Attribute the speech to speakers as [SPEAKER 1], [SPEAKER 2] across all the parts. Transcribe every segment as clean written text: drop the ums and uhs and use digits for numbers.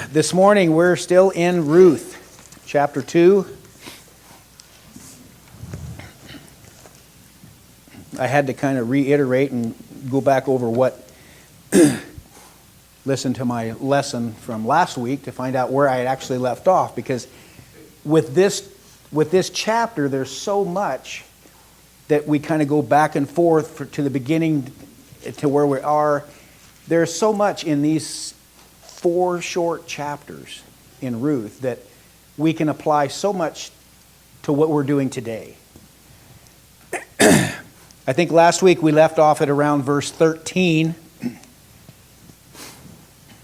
[SPEAKER 1] This morning we're still in Ruth, chapter 2. I had to kind of reiterate and go back over listen to my lesson from last week to find out where I had actually left off, because with this chapter there's so much that we kind of go back and forth to the beginning to where we are. There's so much in these 4 short chapters in Ruth that we can apply so much to what we're doing today. I think last week we left off at around verse 13.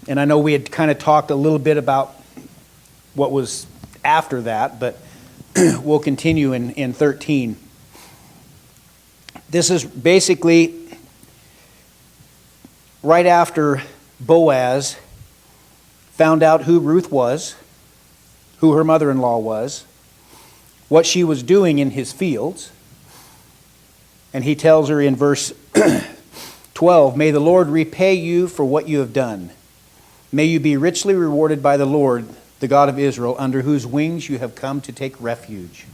[SPEAKER 1] And I know we had kind of talked a little bit about what was after that, but we'll continue in 13. This is basically right after Boaz found out who Ruth was, who her mother-in-law was, what she was doing in his fields. And he tells her in verse 12, "May the Lord repay you for what you have done. May you be richly rewarded by the Lord, the God of Israel, under whose wings you have come to take refuge."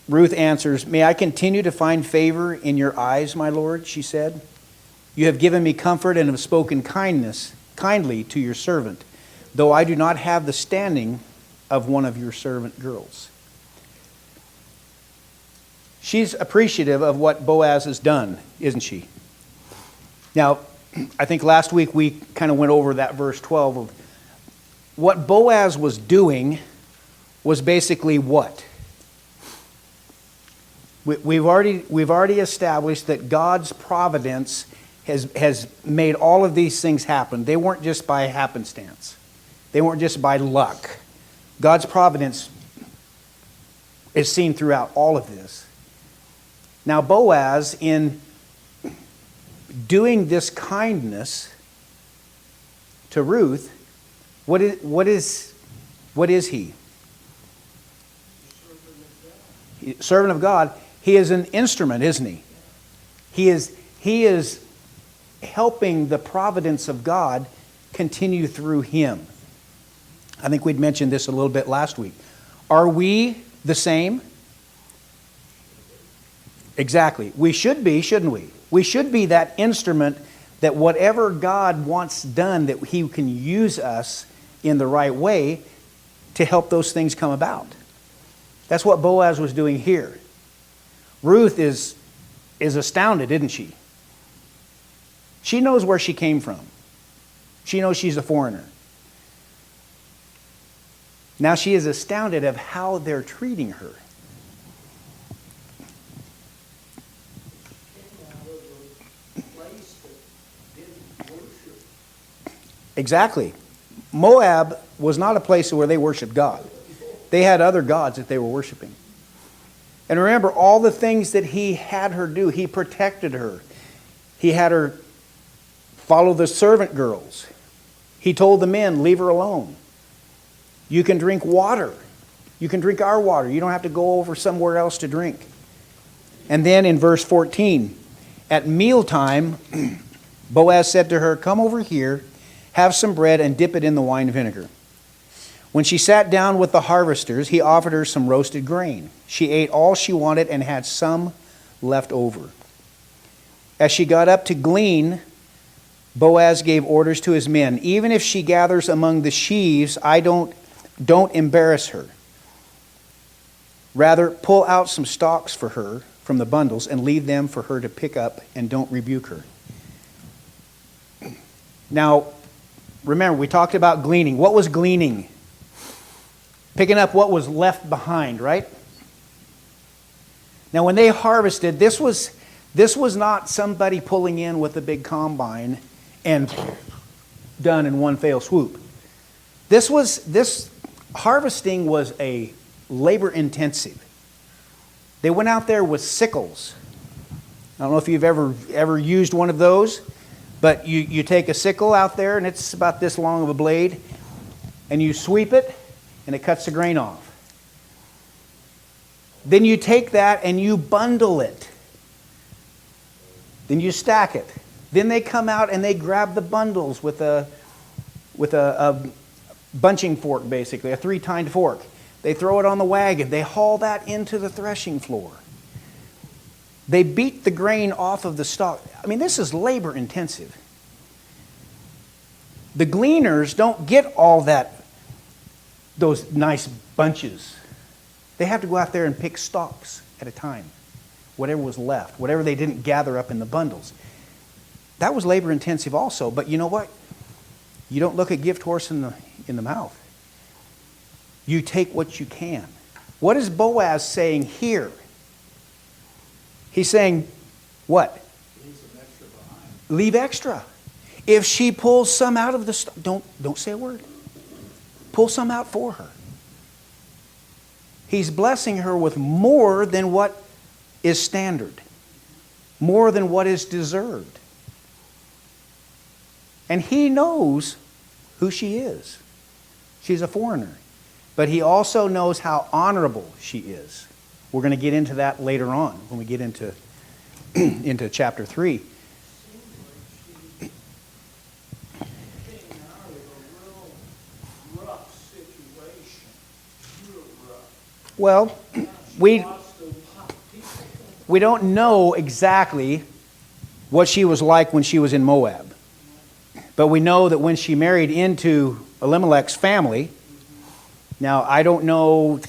[SPEAKER 1] Ruth answers, "May I continue to find favor in your eyes, my Lord," she said. "You have given me comfort and have spoken kindly to your servant, though I do not have the standing of one of your servant girls." She's appreciative of what Boaz has done, isn't she? Now, I think last week we kind of went over that verse 12 of what Boaz was doing was basically what? We've already established that God's providence has made all of these things happen. They weren't just by happenstance. They weren't just by luck. God's providence is seen throughout all of this. Now Boaz, in doing this kindness to Ruth, what is he? Servant of God. He is an instrument, isn't he? He is helping the providence of God continue through him. I think we'd mentioned this a little bit last week. Are we the same? Exactly. We should be, shouldn't we? We should be that instrument that whatever God wants done, that he can use us in the right way to help those things come about. That's what Boaz was doing here. Ruth is astounded, isn't she? She knows where she came from. She knows she's a foreigner. Now she is astounded of how they're treating her. Exactly. Moab was not a place where they worshiped God. They had other gods that they were worshiping. And remember, all the things that he had her do, he protected her. He had her follow the servant girls. He told the men, leave her alone. You can drink water. You can drink our water. You don't have to go over somewhere else to drink. And then in verse 14, at mealtime, Boaz said to her, "Come over here, have some bread and dip it in the wine vinegar." When she sat down with the harvesters, he offered her some roasted grain. She ate all she wanted and had some left over. As she got up to glean, Boaz gave orders to his men, "Even if she gathers among the sheaves, don't embarrass her. Rather, pull out some stalks for her from the bundles and leave them for her to pick up, and don't rebuke her." Now, remember, we talked about gleaning. What was gleaning? Picking up what was left behind, right? Now, when they harvested, this was not somebody pulling in with a big combine and done in one fell swoop. This harvesting was a labor intensive. They went out there with sickles. I don't know if you've ever used one of those, but you take a sickle out there, and it's about this long of a blade, and you sweep it, and it cuts the grain off. Then you take that and you bundle it. Then you stack it. Then they come out and they grab the bundles with a bunching fork, basically, a 3-tined fork. They throw it on the wagon. They haul that into the threshing floor. They beat the grain off of the stalk. I mean, this is labor intensive. The gleaners don't get all those nice bunches. They have to go out there and pick stalks at a time. Whatever was left, whatever they didn't gather up in the bundles. That was labor intensive also, but you know what? You don't look a gift horse in the mouth. You take what you can. What is Boaz saying here? He's saying, what?
[SPEAKER 2] Leave some extra behind.
[SPEAKER 1] Leave extra. If she pulls some out of the don't say a word. Pull some out for her. He's blessing her with more than what is standard. More than what is deserved. And he knows who she is. She's a foreigner. But he also knows how honorable she is. We're going to get into that later on when we get into, into chapter 3. Well, we don't know exactly what she was like when she was in Moab. But we know that when she married into Elimelech's family, now I don't know,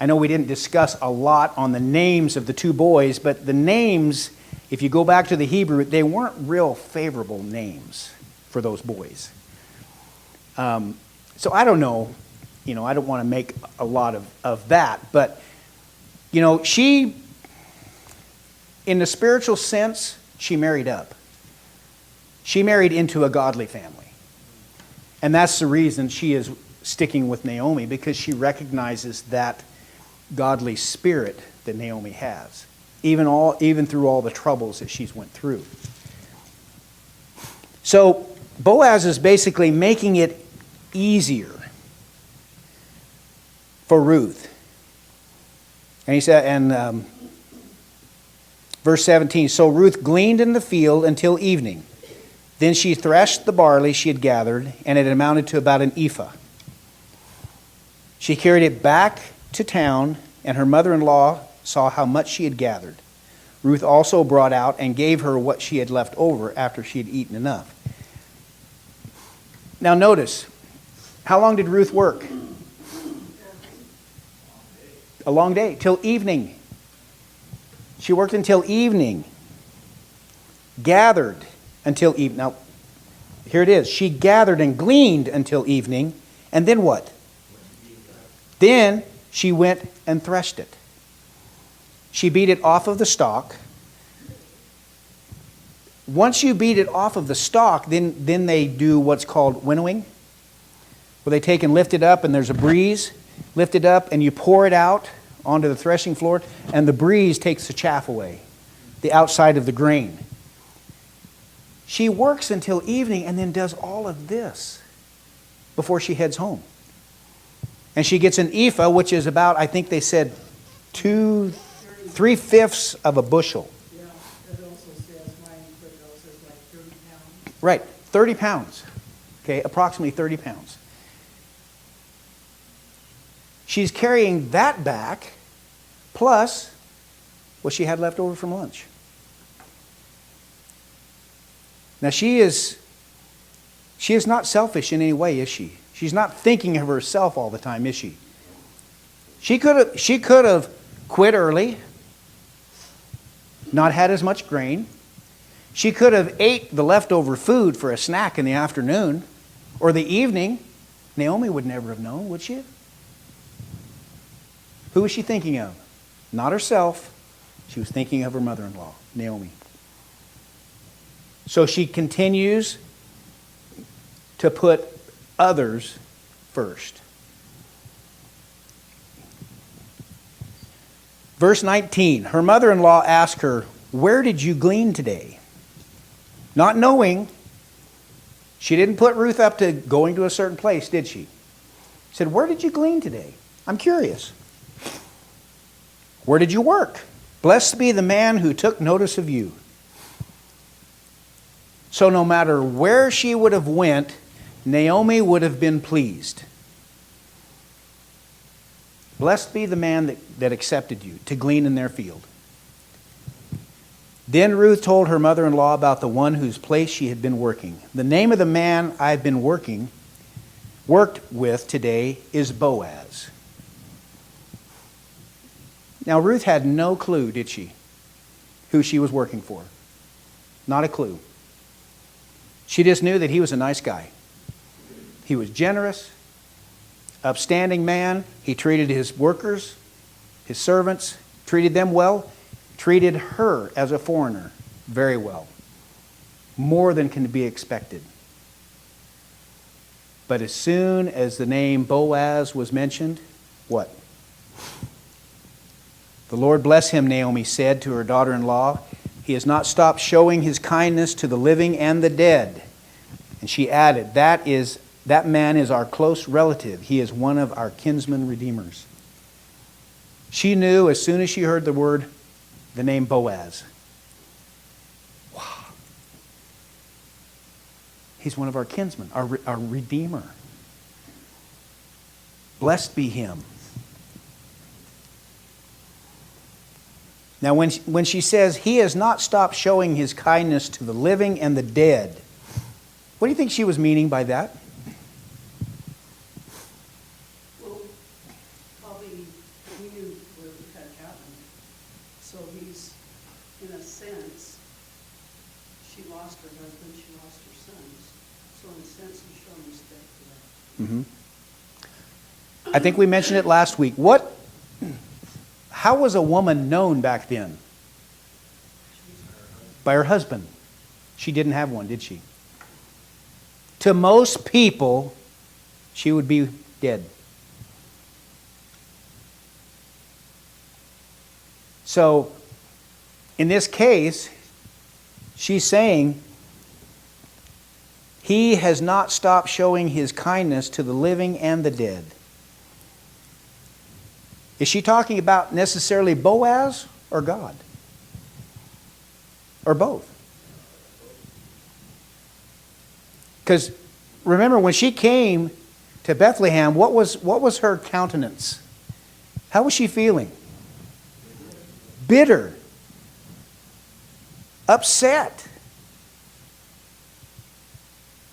[SPEAKER 1] I know we didn't discuss a lot on the names of the two boys, but the names, if you go back to the Hebrew, they weren't real favorable names for those boys. So I don't know, I don't want to make a lot of that, but, she, in the spiritual sense, she married up. She married into a godly family. And that's the reason she is sticking with Naomi, because she recognizes that godly spirit that Naomi has, even through all the troubles that she's went through. So Boaz is basically making it easier for Ruth. And he said, verse 17, so Ruth gleaned in the field until evening. Then she threshed the barley she had gathered, and it amounted to about an ephah. She carried it back to town, and her mother-in-law saw how much she had gathered. Ruth also brought out and gave her what she had left over after she had eaten enough. Now notice, how long did Ruth work? A long day, till evening. She worked until evening. Gathered until evening. Now, here it is. She gathered and gleaned until evening. And then what? Then she went and threshed it. She beat it off of the stalk. Once you beat it off of the stalk, then they do what's called winnowing, where they take and lift it up and there's a breeze. Lift it up and you pour it out onto the threshing floor, and the breeze takes the chaff away, the outside of the grain. She works until evening and then does all of this before she heads home. And she gets an ephah, which is about, I think they said, 3/5 of a bushel.
[SPEAKER 3] Yeah, it also says, mine put it also says like 30 pounds.
[SPEAKER 1] Right, 30 pounds. Okay, approximately 30 pounds. She's carrying that back, plus what she had left over from lunch. Now she is not selfish in any way, is she? She's not thinking of herself all the time, is she? She could have quit early, not had as much grain. She could have ate the leftover food for a snack in the afternoon or the evening. Naomi would never have known, would she? Who was she thinking of? Not herself. She was thinking of her mother-in-law, Naomi. So she continues to put others first. Verse 19, her mother-in-law asked her, "Where did you glean today?" Not knowing, she didn't put Ruth up to going to a certain place, did she? She said, "Where did you glean today? I'm curious." "Where did you work? Blessed be the man who took notice of you." So no matter where she would have went, Naomi would have been pleased. Blessed be the man that accepted you to glean in their field. Then Ruth told her mother-in-law about the one whose place she had been working. The name of the man I've been worked with today is Boaz. Now Ruth had no clue, did she, who she was working for? Not a clue. She just knew that he was a nice guy. He was generous, upstanding man. He treated his workers, his servants, treated them well, treated her as a foreigner very well. More than can be expected. But as soon as the name Boaz was mentioned, what? The Lord bless him, Naomi said to her daughter-in-law. He has not stopped showing his kindness to the living and the dead. And she added, that man is our close relative. He is one of our kinsman redeemers. She knew as soon as she heard the name Boaz. Wow. He's one of our kinsmen, our redeemer. Blessed be him. Now, when she says, he has not stopped showing his kindness to the living and the dead, what do you think she was meaning by that?
[SPEAKER 3] Well, probably he knew where it had happened. So he's, in a sense, she lost her husband, she lost her sons. So in a sense, he's showing respect for that.
[SPEAKER 1] Mm-hmm. I think we mentioned it last week. How was a woman known back then? By her husband. She didn't have one, did she? To most people, she would be dead. So, in this case, she's saying, he has not stopped showing his kindness to the living and the dead. Is she talking about necessarily Boaz or God? Or both? Because remember, when she came to Bethlehem, what was her countenance? How was she feeling? Bitter. Upset.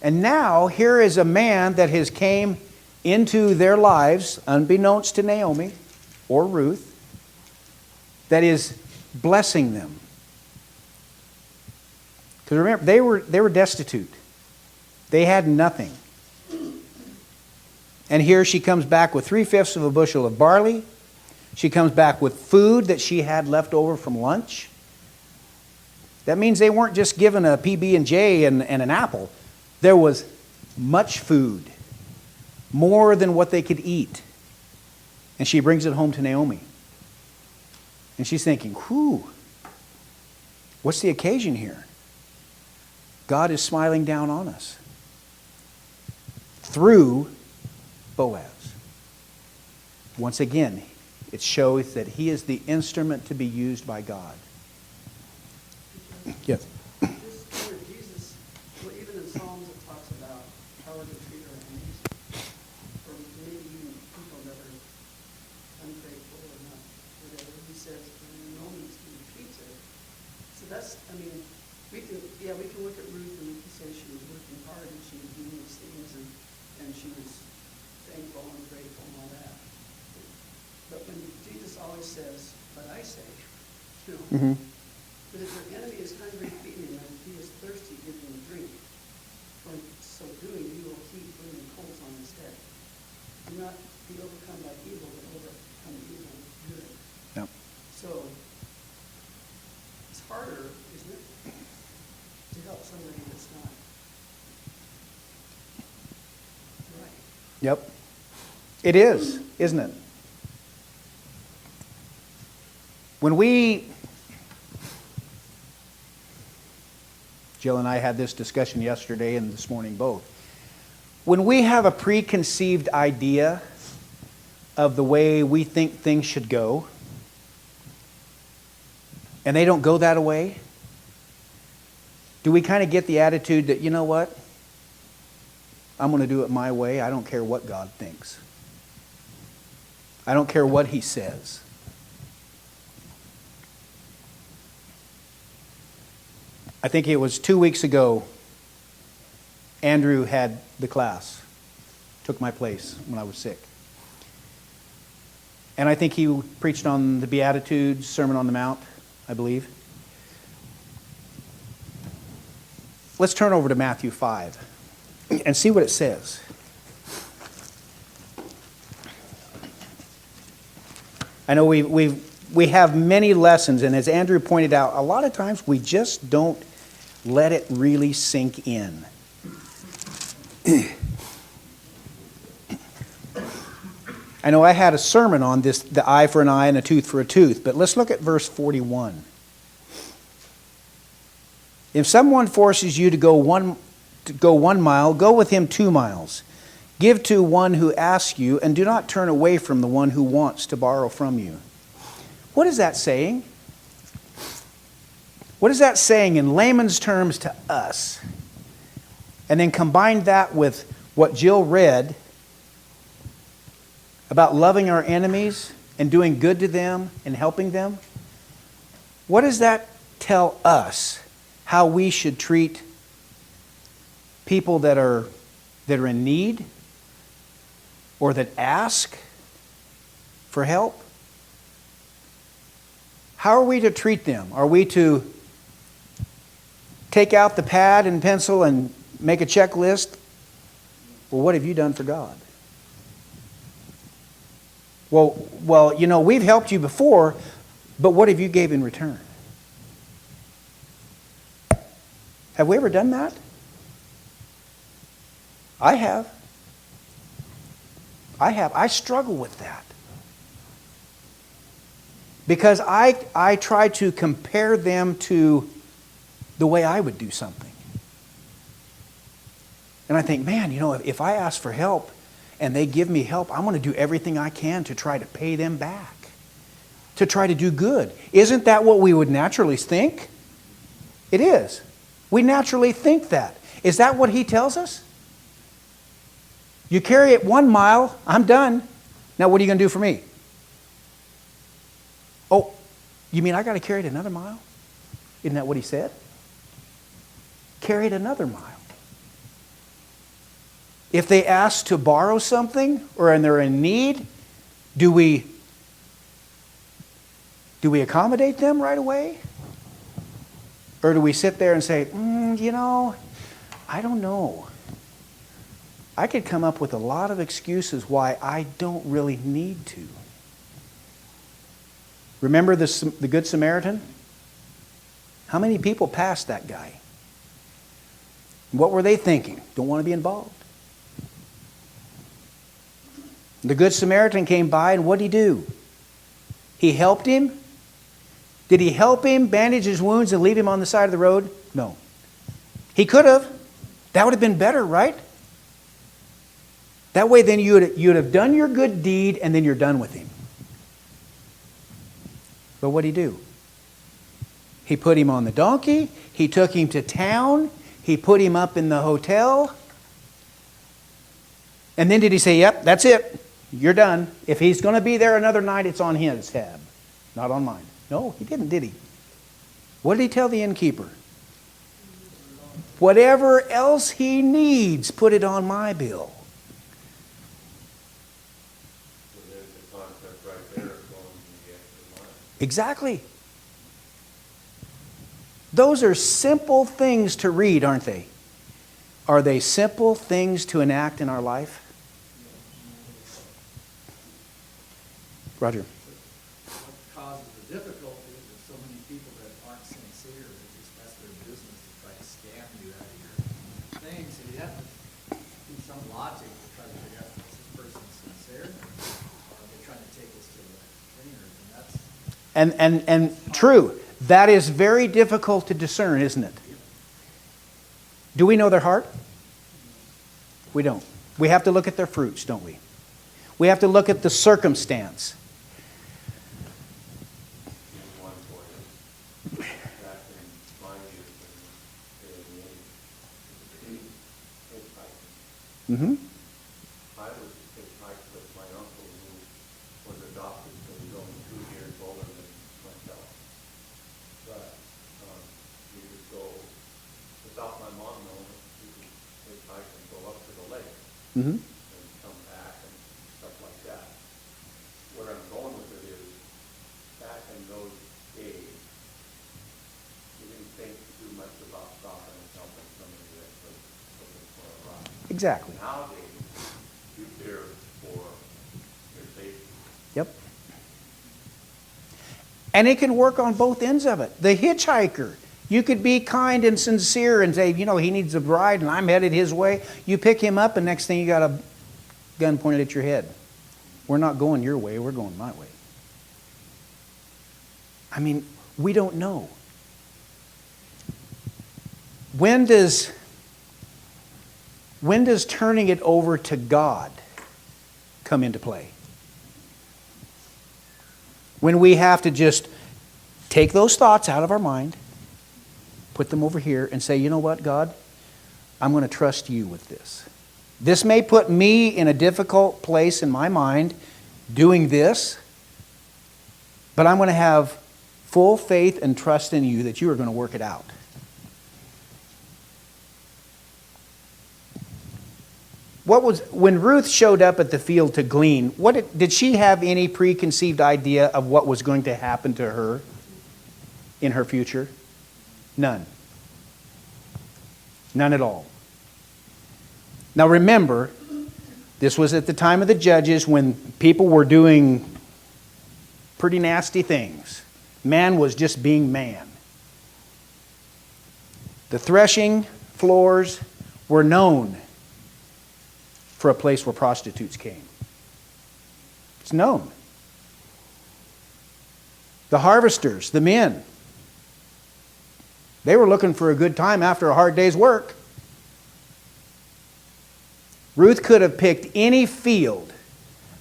[SPEAKER 1] And now, here is a man that has came into their lives, unbeknownst to Naomi or Ruth, that is blessing them. Because remember, they were destitute. They had nothing. And here she comes back with 3/5 of a bushel of barley. She comes back with food that she had left over from lunch. That means they weren't just given a PB&J and an apple. There was much food, more than what they could eat. And she brings it home to Naomi. And she's thinking, whew, what's the occasion here? God is smiling down on us through Boaz. Once again, it shows that he is the instrument to be used by God. Yes.
[SPEAKER 3] This story of Jesus, well, even in Psalms it talks about how we're to treat our enemies, or maybe even people that are ungrateful or not, whatever. He says, in moments he treats it. So that's, I mean, we can look at Ruth and we can say she was working hard and she was doing these things and she was thankful and grateful and all that. But when Jesus always says, but I say, you know,
[SPEAKER 1] Mm-hmm.
[SPEAKER 3] but if your enemy is hungry, feed him, and if he is thirsty, give him a drink. For in so doing, you will heap burning coals on his head. Do not be overcome by evil, but overcome evil with good.
[SPEAKER 1] Yep.
[SPEAKER 3] So, it's harder, isn't it, to help somebody that's not right.
[SPEAKER 1] Yep. It is, isn't it? When Jill and I had this discussion yesterday and this morning both. When we have a preconceived idea of the way we think things should go, and they don't go that way, Do we kind of get the attitude that, you know what? I'm going to do it my way. I don't care what God thinks. I don't care what He says. I think it was 2 weeks ago, Andrew had the class, took my place when I was sick. And I think he preached on the Beatitudes, Sermon on the Mount, I believe. Let's turn over to Matthew 5 and see what it says. I know we have many lessons, and as Andrew pointed out, a lot of times we just don't let it really sink in. I know I had a sermon on this, the eye for an eye and a tooth for a tooth, but let's look at verse 41. If someone forces you to go 1 mile, go with him 2 miles. Give to one who asks you, and do not turn away from the one who wants to borrow from you. What is that saying? What is that saying in layman's terms to us? And then combine that with what Jill read about loving our enemies and doing good to them and helping them. What does that tell us how we should treat people that are in need or that ask for help? How are we to treat them? Are we to take out the pad and pencil and make a checklist? Well, what have you done for God? Well, you know, we've helped you before, but what have you gave in return? Have we ever done that? I have. I struggle with that. Because I try to compare them to the way I would do something. And I think, man, you know, if I ask for help and they give me help, I'm going to do everything I can to try to pay them back, to try to do good. Isn't that what we would naturally think? It is. We naturally think that. Is that what He tells us? You carry it 1 mile, I'm done. Now what are you going to do for me? Oh, you mean I got to carry it another mile? Isn't that what He said? Carry it another mile. If they ask to borrow something or they're in need, do we accommodate them right away? Or do we sit there and say, you know, I don't know. I could come up with a lot of excuses why I don't really need to. Remember the Good Samaritan? How many people passed that guy? What were they thinking? Don't want to be involved. The Good Samaritan came by, and what did he do? He helped him. Did he help him bandage his wounds and leave him on the side of the road? No. He could have. That would have been better, right? That way then you'd have done your good deed and then you're done with him. But what did he do? He put him on the donkey. He took him to town. He put him up in the hotel. And then did he say, yep, that's it. You're done. If he's going to be there another night, it's on his tab, not on mine. No, he didn't, did he? What did he tell the innkeeper? Whatever else he needs, put it on my bill.
[SPEAKER 2] So there's the concept right there of going the extra mile.
[SPEAKER 1] Exactly. Those are simple things to read, aren't they? Are they simple things to enact in our life? Roger.
[SPEAKER 4] What causes the difficulty is there's so many people that aren't sincere. That's their business to try to scam you out of your thing. So you have to do some logic to try to figure out, is this person sincere? Or are they trying to take us to the cleaners? And that's...
[SPEAKER 1] And true. That is very difficult to discern, isn't it? Do we know their heart? We don't. We have to look at their fruits, don't we? We have to look at the circumstance.
[SPEAKER 2] One point back in my youth,
[SPEAKER 1] Mm-hmm.
[SPEAKER 2] I was hitchhiked with my uncle who was adopted, so he was only 2 years older than myself. But we would go, without my mom knowing, we would hitchhike and go up to the lake
[SPEAKER 1] Mm-hmm.
[SPEAKER 2] and come back and stuff like that. Where I'm going with it is, back in those days, you didn't think too much about stopping and helping somebody that was looking for a ride.
[SPEAKER 1] Exactly.
[SPEAKER 2] Nowadays, you fear for your safety.
[SPEAKER 1] Yep. And it can work on both ends of it. The hitchhiker, you could be kind and sincere and say, you know, he needs a ride and I'm headed his way. You pick him up and next thing you got a gun pointed at your head. We're not going your way, we're going my way. I mean, we don't know. When does turning it over to God come into play? When we have to just take those thoughts out of our mind, put them over here, and say, you know what, God? I'm going to trust you with this. This may put me in a difficult place in my mind doing this, but I'm going to have full faith and trust in you that you are going to work it out. When Ruth showed up at the field to glean, did she have any preconceived idea of what was going to happen to her in her future? None. None at all. Now remember, this was at the time of the judges when people were doing pretty nasty things. Man was just being man. The threshing floors were known for a place where prostitutes came. It's known. The harvesters, the men, they were looking for a good time after a hard day's work. Ruth could have picked any field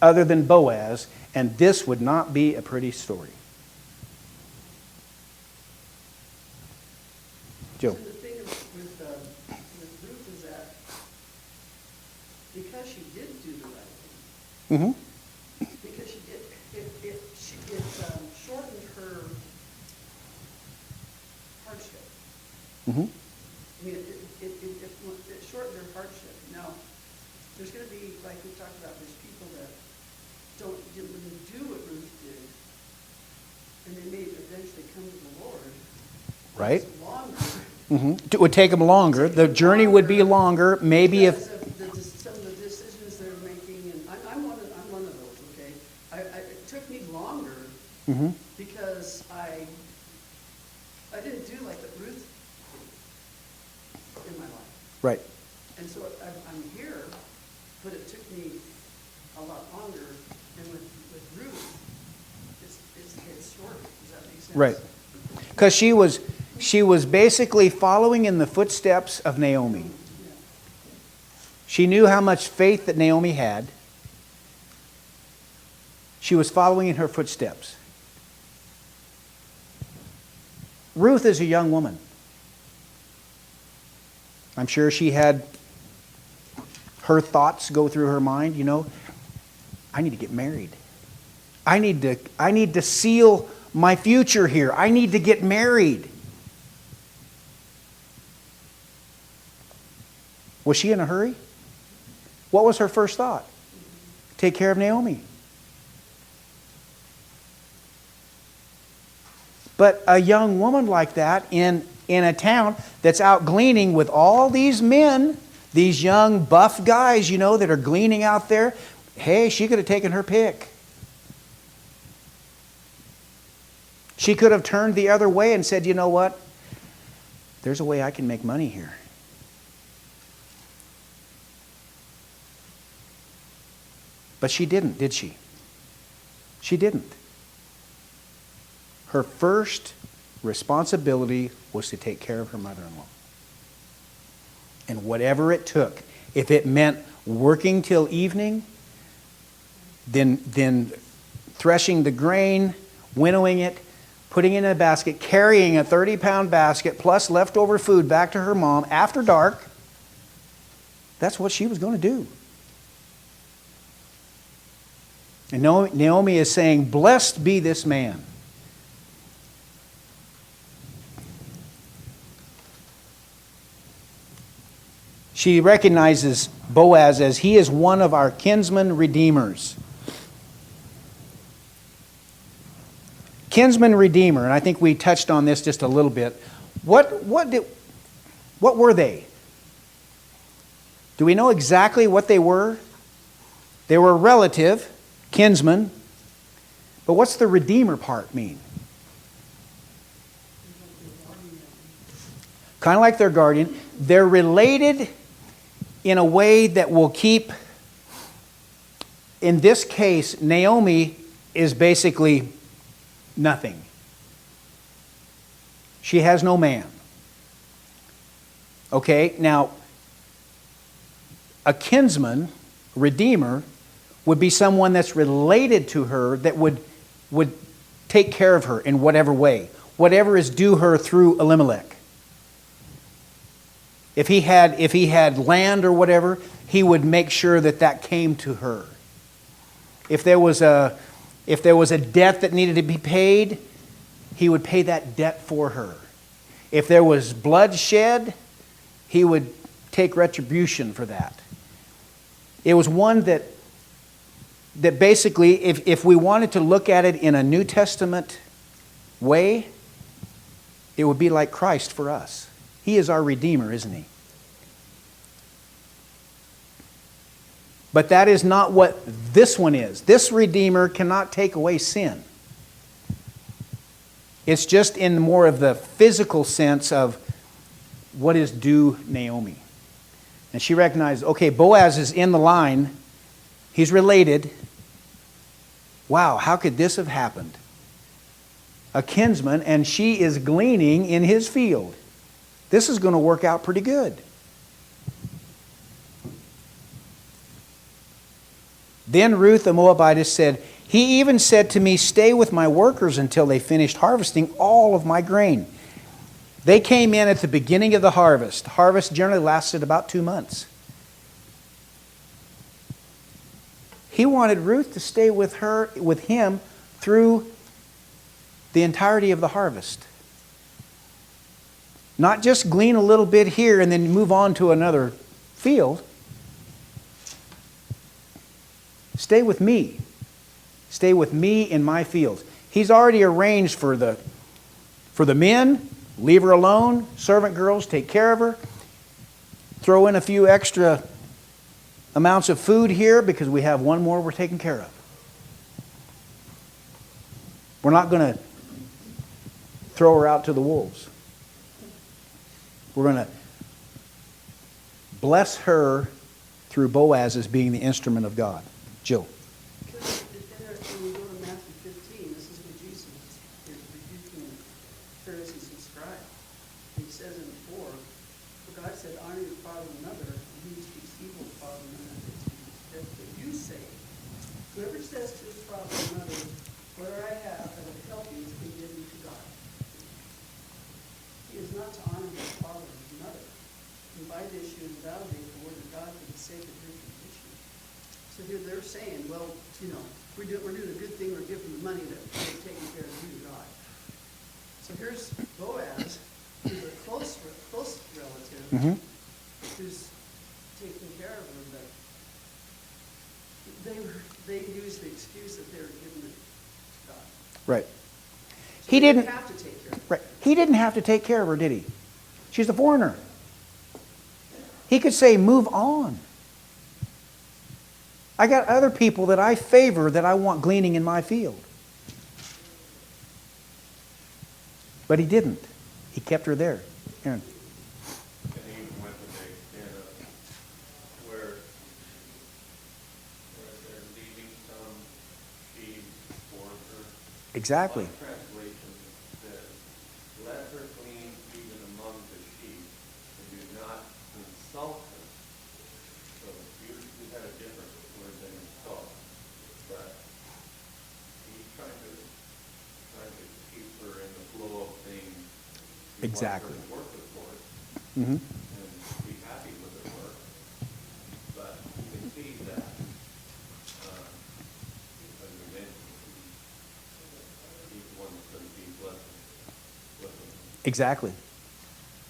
[SPEAKER 1] other than Boaz, and this would not be a pretty story. Joe.
[SPEAKER 3] So the thing with Ruth is that because she did do the right thing,
[SPEAKER 1] Mm-hmm.
[SPEAKER 3] because she did, it shortened her hardship.
[SPEAKER 1] Mm-hmm.
[SPEAKER 3] I mean, it shortened her hardship. Now, there's going to be, like we talked about, there's people that didn't do what Ruth did, and they may eventually come to the Lord.
[SPEAKER 1] Right.
[SPEAKER 3] It's longer.
[SPEAKER 1] Mm-hmm. It would take them longer. The journey would be longer. Maybe
[SPEAKER 3] Because
[SPEAKER 1] if...
[SPEAKER 3] of some of the decisions they're making, and I'm one of those, okay? It took me longer
[SPEAKER 1] Mm-hmm.
[SPEAKER 3] because I didn't do like what Ruth did in my life.
[SPEAKER 1] Right.
[SPEAKER 3] And so I'm here, but it took me a lot longer. And with Ruth, it's shorter. Does that make sense?
[SPEAKER 1] Right. Because she was basically following in the footsteps of Naomi.
[SPEAKER 3] Yeah.
[SPEAKER 1] She knew how much faith that Naomi had. She was following in her footsteps. Ruth is a young woman. I'm sure she had her thoughts go through her mind, you know, I need to get married. I need to seal my future here. I need to get married. Was she in a hurry? What was her first thought? Take care of Naomi. But a young woman like that in a town that's out gleaning with all these men, these young buff guys, you know, that are gleaning out there, hey, she could have taken her pick. She could have turned the other way and said, you know what? There's a way I can make money here. But she didn't, did she? She didn't. Her first responsibility was to take care of her mother-in-law. And whatever it took, if it meant working till evening, then threshing the grain, winnowing it, putting it in a basket, carrying a 30-pound basket plus leftover food back to her mom after dark, That's what she was going to do. And Naomi is saying, blessed be this man. She recognizes Boaz as he is one of our kinsman redeemers. Kinsman redeemer, and I think we touched on this just a little bit. What were they? Do we know exactly what they were? They were relative, kinsman. But what's the redeemer part mean? Kind of like their guardian. They're related in a way that will keep, in this case, Naomi is basically nothing. She has no man. Okay, now, a kinsman, redeemer, would be someone that's related to her that would take care of her in whatever way. Whatever is due her through Elimelech. If he had land or whatever, he would make sure that came to her. If there was a debt that needed to be paid, he would pay that debt for her. If there was blood shed, he would take retribution for that. It was one that basically, if we wanted to look at it in a New Testament way, it would be like Christ for us. He is our Redeemer, isn't he? But that is not what this one is. This Redeemer cannot take away sin. It's just in more of the physical sense of what is due Naomi. And she recognized, okay, Boaz is in the line. He's related. Wow, how could this have happened? A kinsman, and she is gleaning in his field. This is going to work out pretty good. Then Ruth the Moabitess said, he even said to me, stay with my workers until they finished harvesting all of my grain. They came in at the beginning of the harvest. Harvest generally lasted about 2 months. He wanted Ruth to stay with him through the entirety of the harvest. Not just glean a little bit here and then move on to another field. Stay with me. Stay with me in my fields. He's already arranged for the men, leave her alone, servant girls, take care of her. Throw in a few extra amounts of food here because we have one more we're taking care of. We're not going to throw her out to the wolves. We're going to bless her through Boaz as being the instrument of God. Jill.
[SPEAKER 3] Because when we go to Matthew 15, this is what Jesus is rebuking the Pharisees and scribes. He says in 4, for God said, honor your father and mother, and he who speaks evil of father and mother speaks death. But you say, whoever says to his father and mother, whatever I have that will help you is given to God. He is not to honor his father and his mother. And by this you invalidate the word of God for the sake of your tradition. So here they're saying, well, we're doing a good thing, we're giving the money that we're taking care of you, God. So here's Boaz, who's a close relative, who's taking care of her, but they used the excuse that they were giving it to God.
[SPEAKER 1] Right.
[SPEAKER 3] So
[SPEAKER 1] He didn't
[SPEAKER 3] have to take care of her.
[SPEAKER 1] Right. He didn't have to take care of her, did he? She's a foreigner. He could say, move on. I got other people that I favor that I want gleaning in my field. But he didn't. He kept her there. Aaron.
[SPEAKER 2] And he even went to the extent of where they're leaving some sheep for her.
[SPEAKER 1] Exactly.
[SPEAKER 2] One translation says, let her glean even among the sheep, and do not insult her. So you had a different word than insult, but he's trying to keep her in the flow of things. He
[SPEAKER 1] Exactly.
[SPEAKER 2] wants her to work with Lord,
[SPEAKER 1] Mm-hmm.
[SPEAKER 2] and be happy with her work.
[SPEAKER 1] Exactly.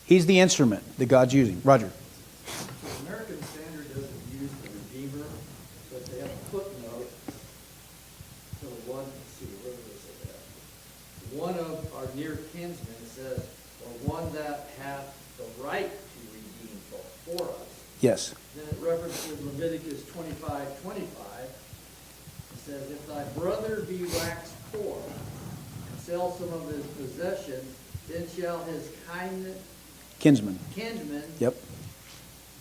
[SPEAKER 1] He's the instrument that God's using. Roger.
[SPEAKER 4] The American Standard doesn't use the Redeemer, but they have a footnote to the one, let's see, where was it at? One of our near kinsmen says, or one that hath the right to redeem for us.
[SPEAKER 1] Yes.
[SPEAKER 4] Then it references Leviticus 25:25. It says, if thy brother be waxed poor, and sell some of his possessions, then shall his
[SPEAKER 1] Kinsman.
[SPEAKER 4] kinsman
[SPEAKER 1] Yep.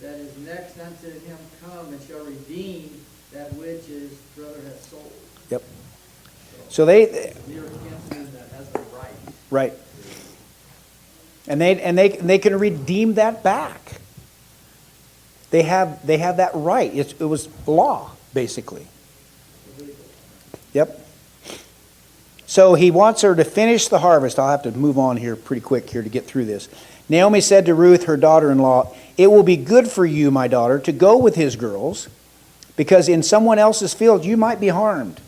[SPEAKER 4] that is next unto him come and shall redeem that which his brother has sold.
[SPEAKER 1] Yep. So they
[SPEAKER 4] Near kinsman that has the right.
[SPEAKER 1] right. And they can redeem that back. They have that right. It was law, basically. Yep. So he wants her to finish the harvest. I'll have to move on here pretty quick here to get through this. Naomi said to Ruth, her daughter-in-law, it will be good for you, my daughter, to go with his girls, because in someone else's field you might be harmed.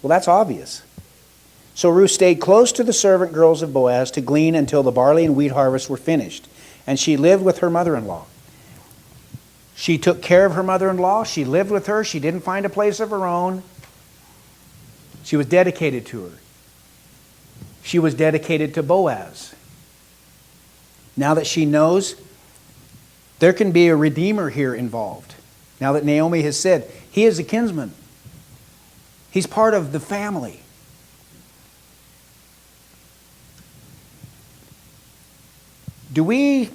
[SPEAKER 1] Well, that's obvious. So Ruth stayed close to the servant girls of Boaz to glean until the barley and wheat harvests were finished. And she lived with her mother-in-law. She took care of her mother-in-law. She lived with her. She didn't find a place of her own. She was dedicated to her. She was dedicated to Boaz. Now that she knows there can be a redeemer here involved. Now that Naomi has said, he is a kinsman. He's part of the family. Do we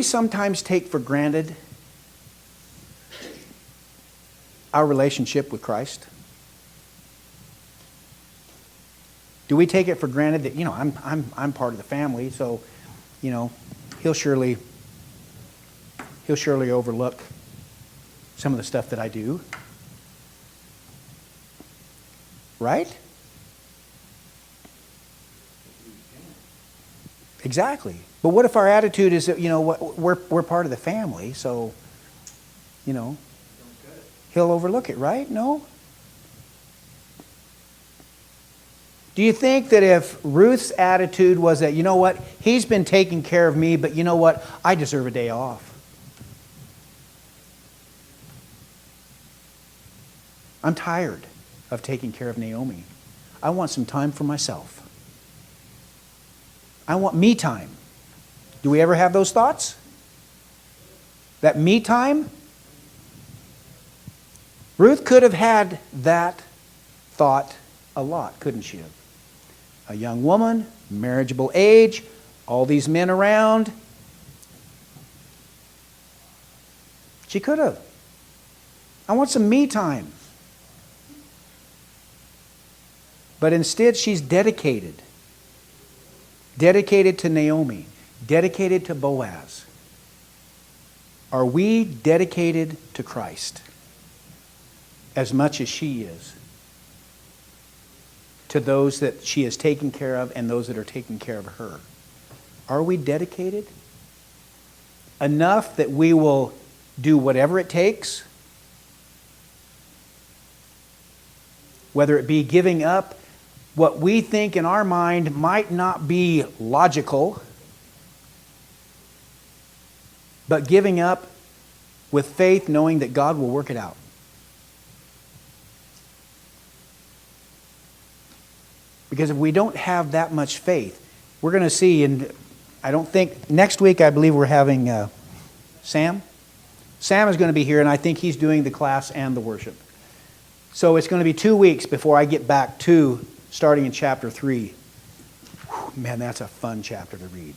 [SPEAKER 1] sometimes take for granted our relationship with Christ? Do we take it for granted that, I'm part of the family, so, he'll surely overlook some of the stuff that I do? Right? Exactly. But what if our attitude is that, we're part of the family, so, he'll overlook it, right? No? Do you think that if Ruth's attitude was that, he's been taking care of me, but I deserve a day off. I'm tired of taking care of Naomi. I want some time for myself. I want me time. Do we ever have those thoughts? That me time? Ruth could have had that thought a lot, couldn't she have? A young woman, marriageable age, all these men around. She could have. I want some me time. But instead, she's dedicated. Dedicated to Naomi. Dedicated to Boaz. Are we dedicated to Christ as much as she is? To those that she is taking care of and those that are taking care of her. Are we dedicated? Enough that we will do whatever it takes? Whether it be giving up what we think in our mind might not be logical, but giving up with faith, knowing that God will work it out. Because if we don't have that much faith, we're going to see, and I don't think, next week I believe we're having Sam. Sam is going to be here, and I think he's doing the class and the worship. So it's going to be 2 weeks before I get back to starting in chapter 3. Whew, man, that's a fun chapter to read.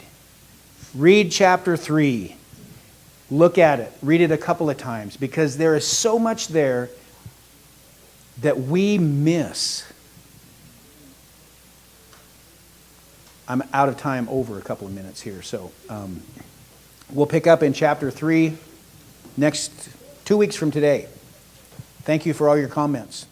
[SPEAKER 1] Read chapter 3. Look at it. Read it a couple of times, because there is so much there that we miss. I'm out of time over a couple of minutes here, so we'll pick up in chapter 3 next 2 weeks from today. Thank you for all your comments.